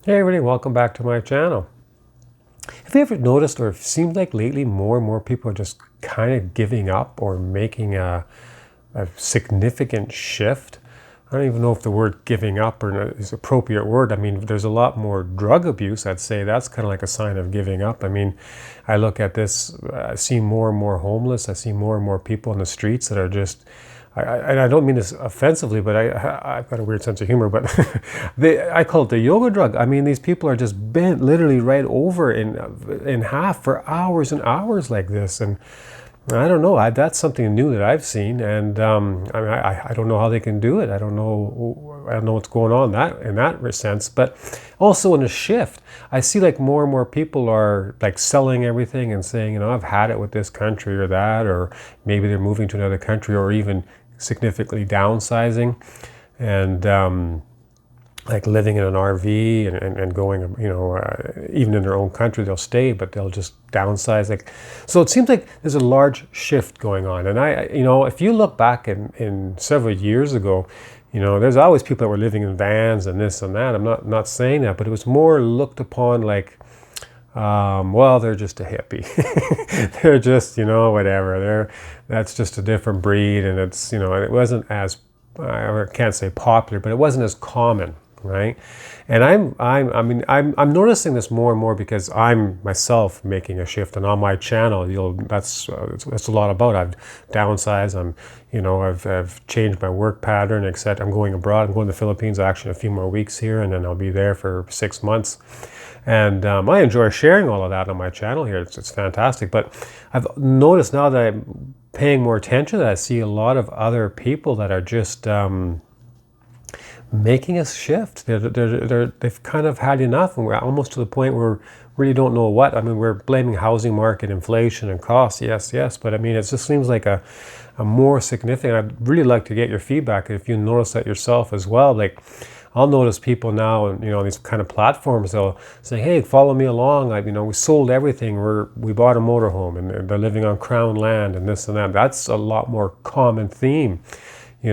Hey everybody, welcome back to my channel. Have you ever noticed, or it seems like lately more and more people are just kind of giving up or making a significant shift? I don't even know if the word giving up is an appropriate word. I mean, there's a lot more drug abuse. I'd say that's kind of like a sign of giving up. I mean, I look at this, I see more and more homeless. I see more and more people in the streets that are just, and I don't mean this offensively, but I've got a weird sense of humor, but I call it the yoga drug. I mean, these people are just bent literally right over in half for hours and hours like this. And I don't know. That's something new that I've seen, and I mean, I don't know how they can do it. I don't know what's going on in that sense. But also in a shift, I see like more and more people are like selling everything and saying, I've had it with this country or that, or maybe they're moving to another country, or even significantly downsizing, and like living in an RV and going, even in their own country, they'll stay, but they'll just downsize. So it seems like there's a large shift going on. And if you look back in several years ago, there's always people that were living in vans and this and that. I'm not saying that, but it was more looked upon like, well, they're just a hippie. They're just, whatever. That's just a different breed, and it's, it wasn't as, I can't say popular, but it wasn't as common, right? And I'm noticing this more and more because I'm myself making a shift, and on my channel, that's a lot about. I've downsized. I've changed my work pattern, except I'm going abroad. I'm going to the Philippines actually in a few more weeks here, and then I'll be there for 6 months. And I enjoy sharing all of that on my channel here. It's fantastic. But I've noticed now that I'm paying more attention to that, I see a lot of other people that are just making a shift. They've kind of had enough, and we're almost to the point where we really don't know what. I mean, we're blaming housing market, inflation, and costs. Yes. But I mean, it just seems like a more significant. I'd really like to get your feedback if you notice that yourself as well. Like, I'll notice people now, and these kind of platforms, they'll say, "Hey, follow me along. We sold everything. We bought a motorhome, and they're living on crown land, and this and that." That's a lot more common theme. I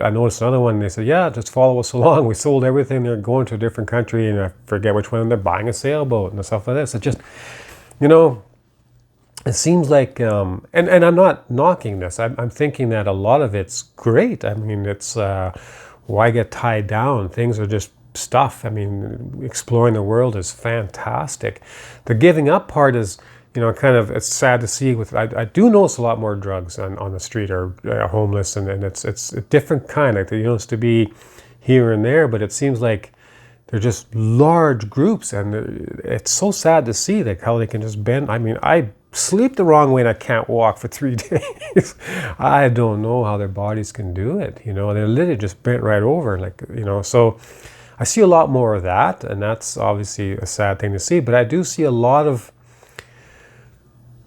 noticed another one. They said, "Yeah, just follow us along. We sold everything. They're going to a different country, and I forget which one. And they're buying a sailboat and stuff like this." It just, it seems like, and I'm not knocking this. I'm thinking that a lot of it's great. I mean, it's why get tied down? Things are just stuff. I mean, exploring the world is fantastic. The giving up part is, kind of, it's sad to see. I do notice a lot more drugs on the street, or homeless, and it's a different kind. Like, there used to be here and there, but it seems like they're just large groups, and it's so sad to see like how they can just bend. I mean, I sleep the wrong way and I can't walk for 3 days. I don't know how their bodies can do it. They're literally just bent right over, like, so I see a lot more of that, and that's obviously a sad thing to see. But I do see a lot of,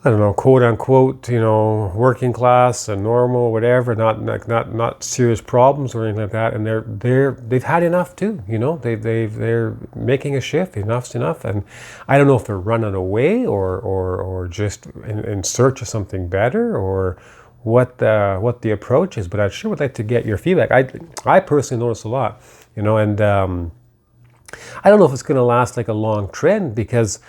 I don't know, quote unquote, working class and normal, whatever, not serious problems or anything like that, and they've had enough too. They're making a shift. Enough's enough, and I don't know if they're running away or just in search of something better, or what the approach is. But I sure would like to get your feedback. I personally notice a lot, and I don't know if it's going to last like a long trend, because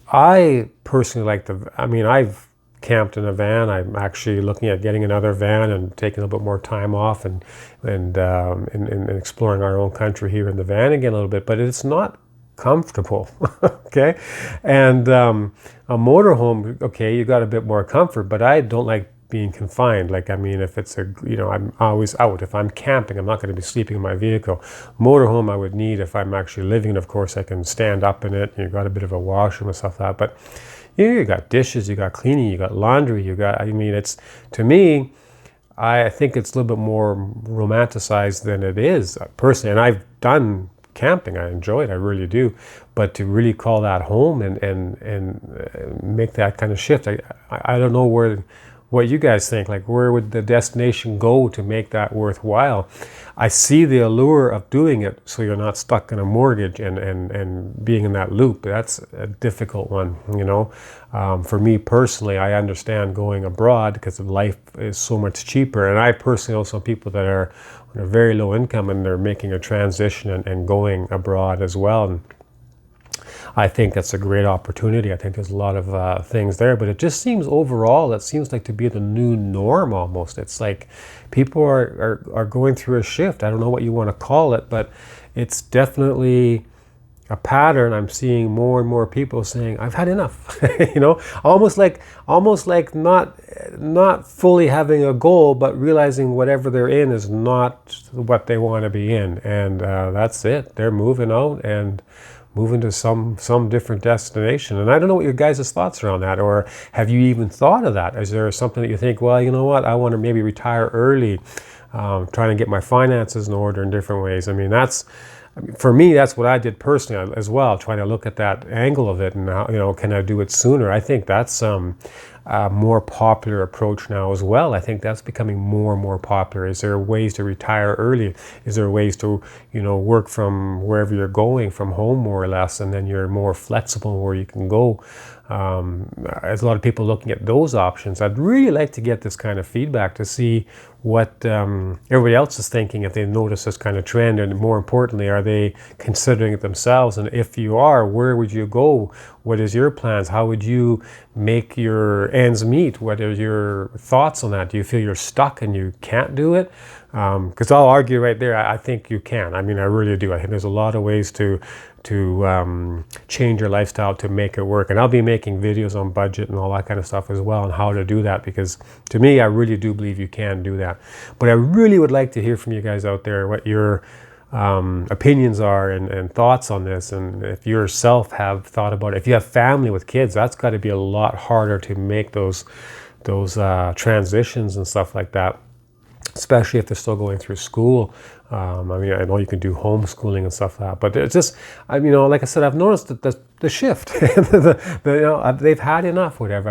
I personally I've camped in a van. I'm actually looking at getting another van and taking a little bit more time off and exploring our own country here in the van again a little bit. But it's not comfortable, okay? And a motorhome, okay, you got a bit more comfort, but I don't like being confined. Like, I mean, if it's I'm always out. If I'm camping, I'm not going to be sleeping in my vehicle. Motorhome I would need if I'm actually living, and of course I can stand up in it. You've got a bit of a washroom and stuff like that. But you got dishes, you got cleaning, you got laundry, it's, to me, I think it's a little bit more romanticized than it is, personally. And I've done camping. I enjoy it. I really do. But to really call that home and make that kind of shift, I don't know what you guys think. Like, where would the destination go to make that worthwhile? I see the allure of doing it so you're not stuck in a mortgage and being in that loop. That's a difficult one, For me personally, I understand going abroad because life is so much cheaper. And I personally know some people that are on a very low income, and they're making a transition and going abroad as well. I think that's a great opportunity. I think there's a lot of things there, but it just seems overall, it seems like to be the new norm almost. It's like people are going through a shift. I don't know what you want to call it, but it's definitely a pattern. I'm seeing more and more people saying, I've had enough. Almost like not fully having a goal, but realizing whatever they're in is not what they want to be in. And that's it. They're moving out and moving to some different destination. And I don't know what your guys' thoughts are on that, or have you even thought of that? Is there something that you think, well, you know what, I want to maybe retire early, trying to get my finances in order in different ways? I mean, for me, that's what I did personally as well, trying to look at that angle of it and how, can I do it sooner? I think that's a more popular approach now as well. I think that's becoming more and more popular. Is there ways to retire early? Is there ways to, work from wherever you're going, from home more or less, and then you're more flexible where you can go? There's a lot of people looking at those options. I'd really like to get this kind of feedback to see what everybody else is thinking, if they notice this kind of trend, and more importantly, are they considering it themselves? And if you are, where would you go? What is your plans? How would you make your ends meet? What are your thoughts on that? Do you feel you're stuck and you can't do it? Because I'll argue right there, I think you can. I mean, I really do. I think there's a lot of ways to change your lifestyle to make it work. And I'll be making videos on budget and all that kind of stuff as well, and how to do that, because to me, I really do believe you can do that. But I really would like to hear from you guys out there what your opinions are and thoughts on this. And if you yourself have thought about it, if you have family with kids, that's got to be a lot harder to make those transitions and stuff like that, especially if they're still going through school. I mean, I know you can do homeschooling and stuff like that, but it's just, like I said, I've noticed that the shift, they've had enough, whatever.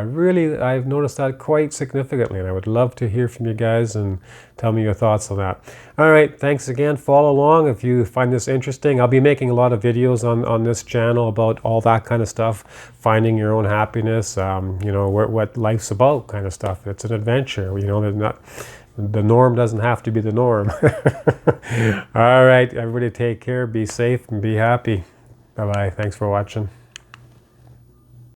I've noticed that quite significantly, and I would love to hear from you guys and tell me your thoughts on that. All right, thanks again. Follow along if you find this interesting. I'll be making a lot of videos on this channel about all that kind of stuff, finding your own happiness, what life's about kind of stuff. It's an adventure, the norm doesn't have to be the norm. All right, everybody take care, be safe, and be happy. Bye-bye. Thanks for watching.